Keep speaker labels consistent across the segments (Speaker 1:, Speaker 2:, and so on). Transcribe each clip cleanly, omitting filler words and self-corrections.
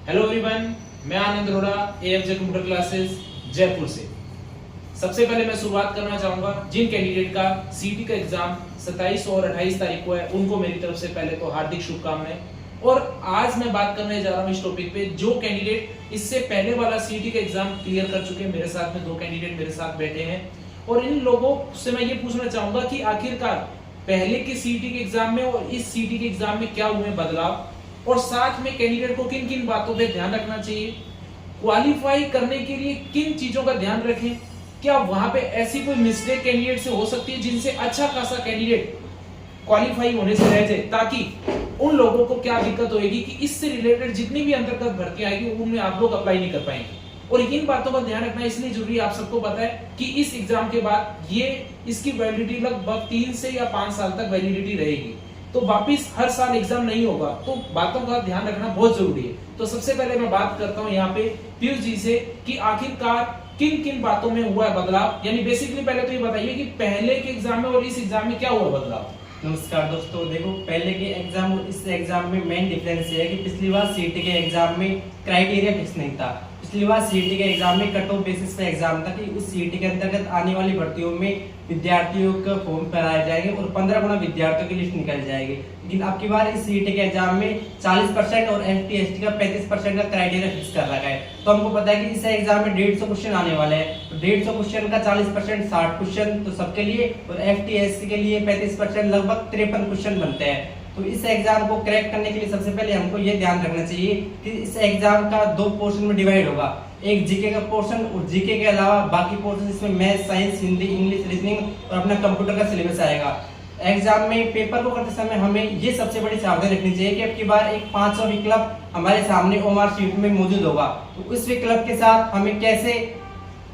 Speaker 1: Hello everyone, मैं Anand Arora, AFJ computer classes Jaipur से। सबसे पहले मैं शुरुआत करना चाहूंगा जिन कैंडिडेट का सीटी का एग्जाम 27 और 28 तारीख को है, उनको मेरी तरफ से पहले तो हार्दिक शुभकामनाएं। और आज मैं बात करने जा रहा हूं इस टॉपिक पे जो कैंडिडेट इससे पहले वाला सीटी का एग्जाम क्लियर कर चुके हैं। मेरे साथ में 2 कैंडिडेट मेरे साथ बैठे हैं और इन लोगों से मैं ये पूछना चाहूंगा कि आखिरकार पहले के सीटी के एग्जाम में और इस सीटी के एग्जाम में क्या हुए बदलाव, और साथ में कैंडिडेट को किन किन बातों पे ध्यान रखना चाहिए, क्वालिफाई करने के लिए किन चीजों का ध्यान रखें, क्या वहां पे ऐसी कोई मिस्टेक कैंडिडेट से हो सकती है जिनसे अच्छा खासा कैंडिडेट क्वालिफाई होने से रह जाए, ताकि उन लोगों को क्या दिक्कत होगी कि इससे रिलेटेड जितनी भी अंतर्गत भर्ती आएगी उनमें आप लोग अप्लाई नहीं कर पाएंगे। और इन बातों का ध्यान रखना इसलिए जरूरी है, आप सबको पता है कि इस एग्जाम के बाद इसकी वैलिडिटी लगभग 3 से या 5 साल तक वैलिडिटी रहेगी, तो वापिस हर साल एग्जाम नहीं होगा, तो बातों का ध्यान रखना बहुत जरूरी है। तो सबसे पहले मैं बात करता हूं यहाँ पे पीयूष जी से कि आखिरकार किन किन बातों में हुआ है बदलाव। यानी बेसिकली पहले तो ये बताइए कि पहले के एग्जाम में और इस एग्जाम में क्या हुआ बदलाव।
Speaker 2: नमस्कार दोस्तों, देखो पहले के एग्जाम और इस एग्जाम में मेन डिफरेंस ये है कि पिछली बार सीटी के एग्जाम में क्राइटेरिया फिक्स नहीं था। पिछली बार सीटी के एग्जाम में कट ऑफ बेसिस पे एग्जाम था कि उस सीटी के अंतर्गत आने वाली भर्तियों में विद्यार्थियों का फॉर्म भराए जाएंगे और 15 गुना विद्यार्थियों की लिस्ट निकल जाएगी। लेकिन अब की बार इस सीटी के एग्जाम में 40% और ST/ST का 35% का क्राइटेरिया फिक्स कर रखा है। तो हमको पता है कि इस एग्जाम में 150 क्वेश्चन आने वाले हैं, तो 150 क्वेश्चन का 40% 60 क्वेश्चन तो सबके लिए, और ST/ST के लिए 35% लगभग 53 क्वेश्चन बनते हैं। तो इस एग्जाम को क्रैक करने के लिए सबसे पहले हमको ये ध्यान रखना चाहिए कि इस एग्जाम का 2 पोर्शन में डिवाइड होगा, एक जीके का पोर्शन और जीके के अलावा बाकी पोर्शन इसमें math, science, Hindi, English, reasoning और अपना कंप्यूटर का सिलेबस आएगा। एग्जाम में पेपर को करते समय हमें ये सबसे बड़ी सावधानी रखनी चाहिए कि अब की बार एक 500 विकल्प हमारे सामने ओएमआर शीट में मौजूद होगा, तो उस विकल्प के साथ हमें कैसे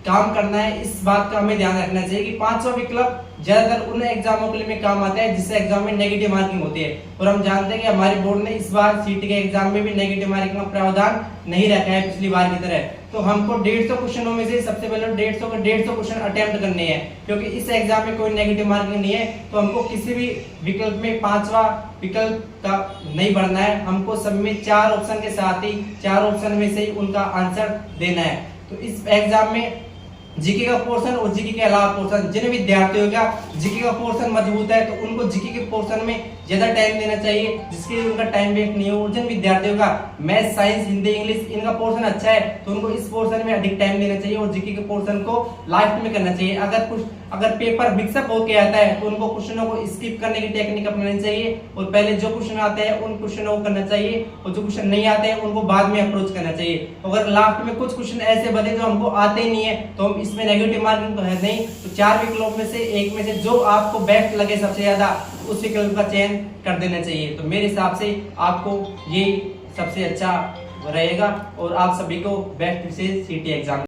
Speaker 2: काम करना है इस बात का हमें ध्यान रखना चाहिए कि 500 विकल्प ज्यादातर उन एग्जामों के लिए में काम आता है जिससे एग्जाम में नेगेटिव मार्किंग होती है, और हम जानते हैं कि हमारे बोर्ड ने इस बार सीटी के एग्जाम में भी नेगेटिव मार्किंग का प्रावधान नहीं रखा है पिछली बार की तरह। तो हमको 150 क्वेश्चनों में से सबसे पहले 150 क्वेश्चन अटेम्प्ट करने हैं, क्योंकि इस एग्जाम में कोई नेगेटिव मार्किंग नहीं है। तो हमको किसी भी विकल्प में 5वां विकल्प का नहीं बढ़ना है, हमको सब में 4 ऑप्शन के साथ ही 4 ऑप्शन में से ही उनका आंसर देना है। तो इस एग्जाम में जीके का पोर्शन और जीके के अलावा पोर्शन, जिन विद्यार्थियों का जीके का पोर्शन मजबूत है तो उनको जीके के पोर्शन में ज्यादा टाइम देना चाहिए जिसके लिए उनका टाइम वेस्ट नहीं हो, और जिन विद्यार्थियों का मैथ, साइंस, हिंदी, इंग्लिश इनका पोर्शन अच्छा है तो उनको इस पोर्शन में अधिक टाइम देना चाहिए और जीके के पोर्शन को लास्ट में करना चाहिए। अगर पेपर मिक्सअप होके आता है तो उनको क्वेश्चनों को स्किप करने की टेक्निक अपनानी चाहिए और पहले जो क्वेश्चन आते हैं उन क्वेश्चनों को करना चाहिए, और जो क्वेश्चन नहीं आते हैं उनको बाद में अप्रोच करना चाहिए। अगर लास्ट में कुछ क्वेश्चन ऐसे बने जो हमको आते ही नहीं है तो हम इसमें नेगेटिव मार्किंग तो है नहीं, तो 4 विकल्प में से एक में से जो आपको बेस्ट लगे सबसे ज्यादा उस विकल्प का चयन कर देना चाहिए। तो मेरे हिसाब से आपको ये सबसे अच्छा रहेगा और आप सभी को बेस्ट विशेष सीटी एग्जाम